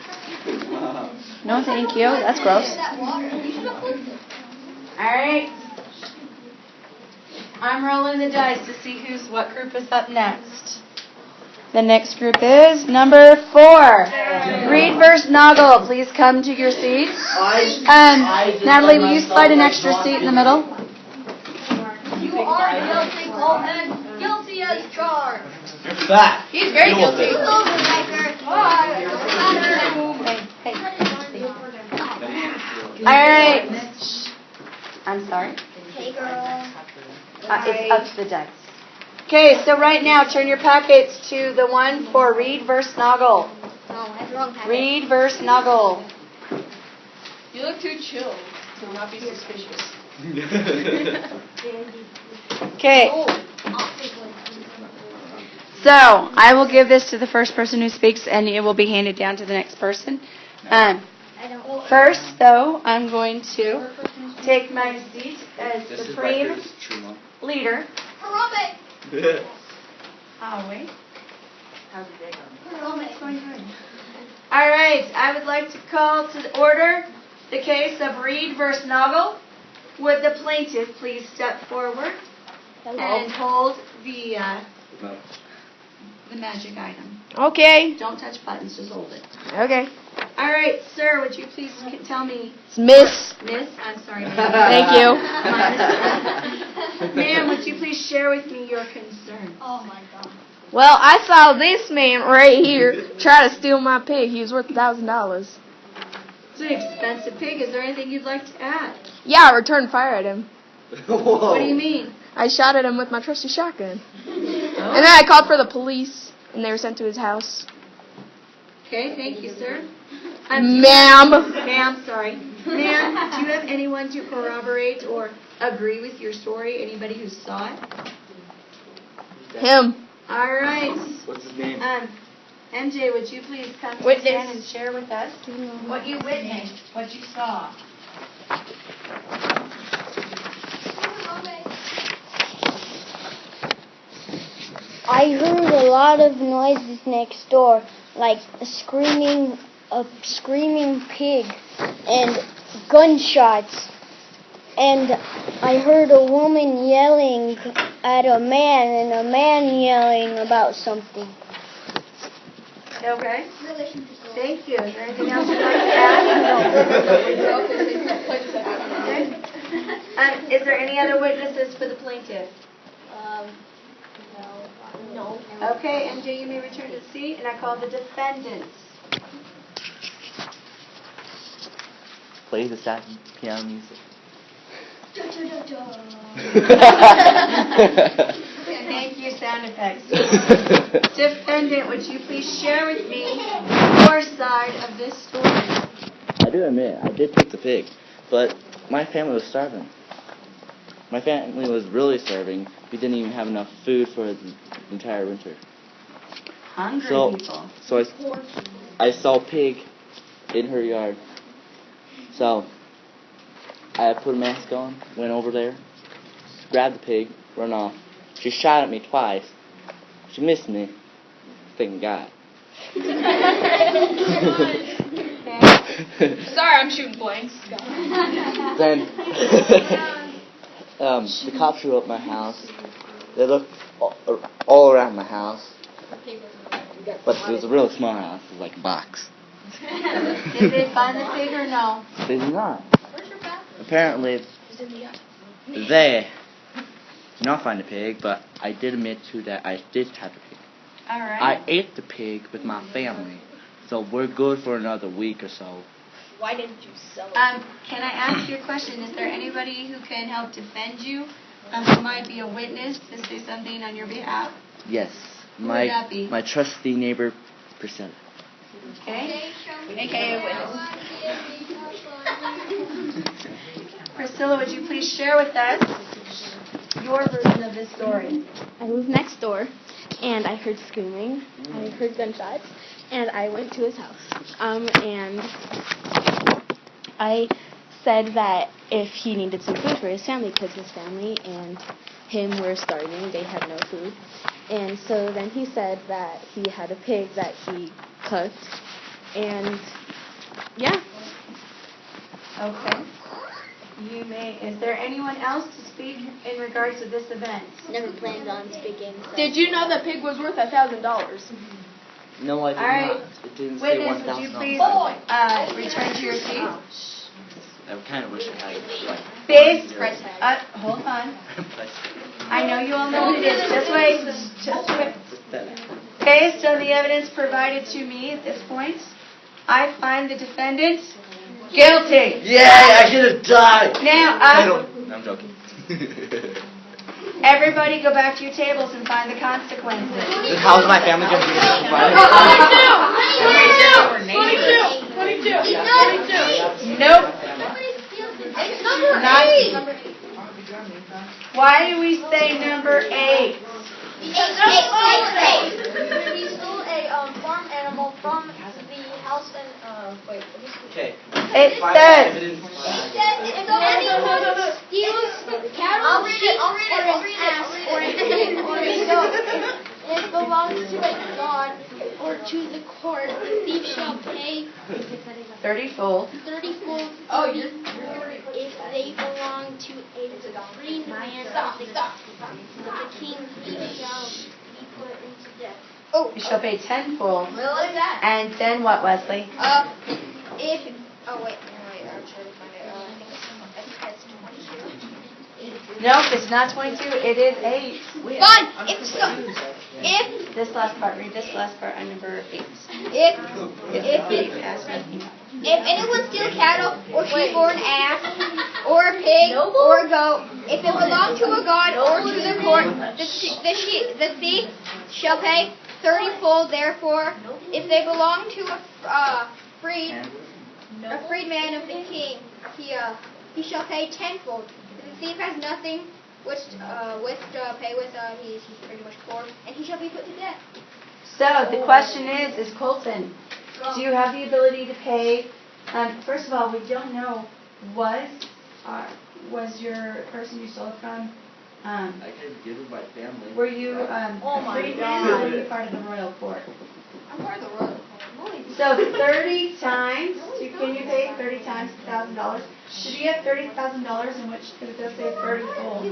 No, thank you. That's gross. That water. You should have flipped it. All right. I'm rolling the dice to see what group is up next. The next group is number 4. Reed versus Noggle. Please come to your seats. Natalie, will you slide an extra seat in the middle? You are guilty, Colton. Guilty is charged. You're fat. He's very Deal with guilty. it. All right. I'm sorry. Hey, girl. It's up to the decks. Okay, so right now, turn your packets to the one for read verse snuggle. No, that's the wrong packet. Read verse snuggle. You look too chill to not be suspicious. Okay. So I will give this to the first person who speaks, and it will be handed down to the next person. First, though, I'm going to take my seat as supreme leader. Harambe. Oh, wait. Harambe. It's going good. All right, I would like to call to order the case of Reed versus Noggle. Would the plaintiff please step forward and hold the magic item? Okay. Don't touch buttons, just hold it. Okay. All right, sir, would you please tell me? It's Miss. Miss, I'm sorry, ma'am. Thank you. Ma'am, would you please share with me your concern? Oh my God. Well, I saw this man right here try to steal my pig. He was worth $1,000. It's an expensive pig. Is there anything you'd like to add? Yeah, I returned fire at him. What do you mean? I shot at him with my trusty shotgun. And then I called for the police, and they were sent to his house. Okay, thank you, sir. Ma'am. Ma'am, sorry. Ma'am, do you have anyone to corroborate or agree with your story? Anybody who saw it? Him. All right. What's his name? MJ, would you please come to the Witness. stand and share with us what you witnessed, what you saw? I heard a lot of noises next door, like a screaming pig and gunshots. And I heard a woman yelling at a man and a man yelling about something. Okay. Thank you. Is there anything else you'd like to add? Okay. Is there any other witnesses for the plaintiff? No. Okay, MJ, you may return to the seat, and I call the defendants. Play the sad piano music. Thank you, sound effects. Defendant, would you please share with me your side of this story? I do admit, I did take the pig, but my family was starving. My family was really starving. We didn't even have enough food for the entire winter. Hungry people. So I saw a pig in her yard. So I put a mask on, went over there, grabbed the pig, run off. She shot at me twice. She missed me. Thank God. Sorry, I'm shooting blanks. Then the cops showed up at my house. They looked all around my house. But it was a really small house. It was like a box. Did they find the pig or no? They did not. Apparently, they did not find a pig, but I did admit to that I did have a pig. All right. I ate the pig with my family, so we're good for another week or so. Why didn't you sell it? Can I ask you a question? Is there anybody who can help defend you? Who might be a witness to say something on your behalf? Yes, Who would that be? my trusty neighbor, Priscilla. Okay. AKA witness. Priscilla, would you please share with us your version of this story? I lived next door, and I heard screaming. I heard gunshots, and I went to his house. And I said that if he needed some food for his family, because his family and him were starving, they had no food. And so then he said that he had a pig that he cooked, and yeah. Okay. You may. Is there anyone else to speak in regards to this event? Never planned on speaking. So. Did you know the pig was worth $1,000? No, I did All right. not. It didn't say Witness, would you please $1,000. return to your seat? I kind of wish I had like. Based. Hold on. I know you all know what it is. Just wait. Just wait. Based on the evidence provided to me at this point, I find the defendant guilty. Yay, I should have died. Now, I'm joking. everybody go back to your tables and find the consequences. Then how's my family going to be able to find it? 22. Nope. It's number Not- 8. Why do we say number 8? He stole a farm animal from the house and Okay. It says, It says if anyone steals cattle, I'll read it. Or a pig or a goat, and it belongs to a god or to the court, the thief shall pay 30-fold. 30-fold. Oh, you're If they belong to a free man of the king, he shall be put into death. Oh, You shall pay 10-fold. what is that? And then what, Wesley? If I'm trying to find it. I think it's 22. Nope, it's not 22. It is 8. Fine. If This last part. Read this last part on number 8. if anyone steals cattle or sheep or an ass or a pig or a goat, if it belongs to a god or to the court, the thief shall pay 30-fold. Therefore, if they belong to a freedman of the king, he shall pay 10-fold. If the thief has nothing which to pay with, he's pretty much poor, and he shall be put to death. So the question is Colton, do you have the ability to pay? First of all, we don't know, was your person you stole it from, I could give it my family. were you a freedman or were you part of the royal court? I'm part of the royal. So 30 times, can you pay 30 times $1,000? Should you have $30,000 in which, because it does say 30-fold.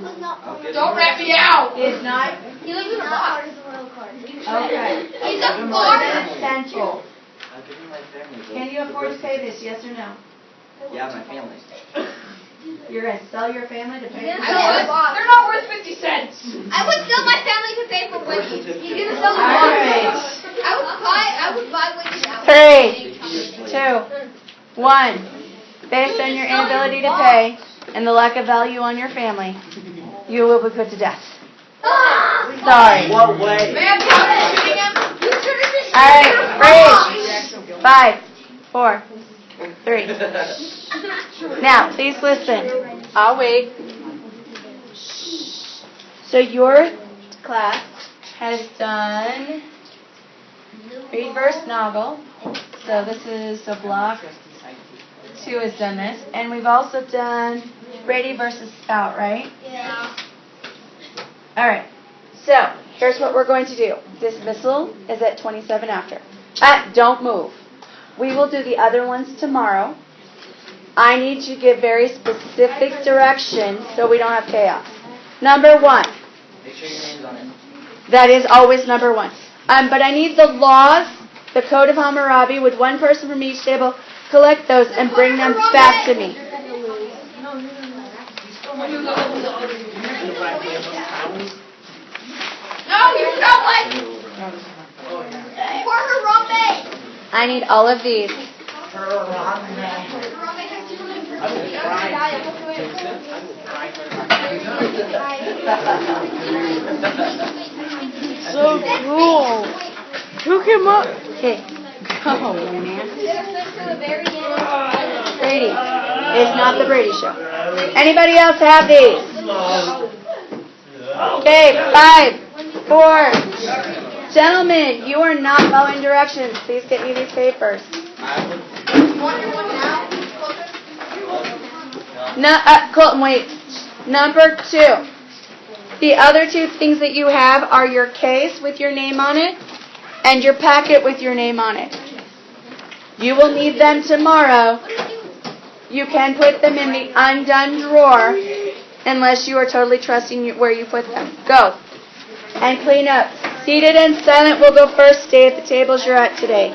Don't rat me out. Is not, He lives in a box. Part of the royal court. okay. He's a foreigner. Tenfold. I'll give you my family. Can you afford to pay this, yes or no? Yeah, my family. You're going to sell your family to pay for They're not worth 50 cents. I would sell my family to pay for Wendy's. He's gonna sell the All box. right. I would buy Wendy's out. 3, 2, 1. Based on your inability to pay and the lack of value on your family, you will be put to death. Sorry. What way? Man, stop shooting him. All right, ready? 5, 4, 3. Now, please listen. I'll wait. So your class has done read verse novel. So this is the block. 2 has done this. And we've also done Brady versus Spout, right? Yeah. All right. So here's what we're going to do. Dismissal is at 27 after. Don't move. We will do the other ones tomorrow. I need to give very specific directions so we don't have chaos. Number 1. Make sure your name's on it. That is always number 1. But I need the laws, the Code of Hammurabi, with one person from each table. Collect those and bring them back to me. No, you don't like. For Harambe. I need all of these. So cool. Who came up? Okay. Go, man. To the very end. Brady. It's not the Brady Show. Anybody else have these? Okay, 5, 4. Gentlemen, you are not following directions. Please get me these papers. No, Colton, wait. Number 2. The other 2 things that you have are your case with your name on it and your packet with your name on it. You will need them tomorrow. You can put them in the undone drawer unless you are totally trusting where you put them. Go. And clean up. Seated and silent will go first. Stay at the tables you're at today.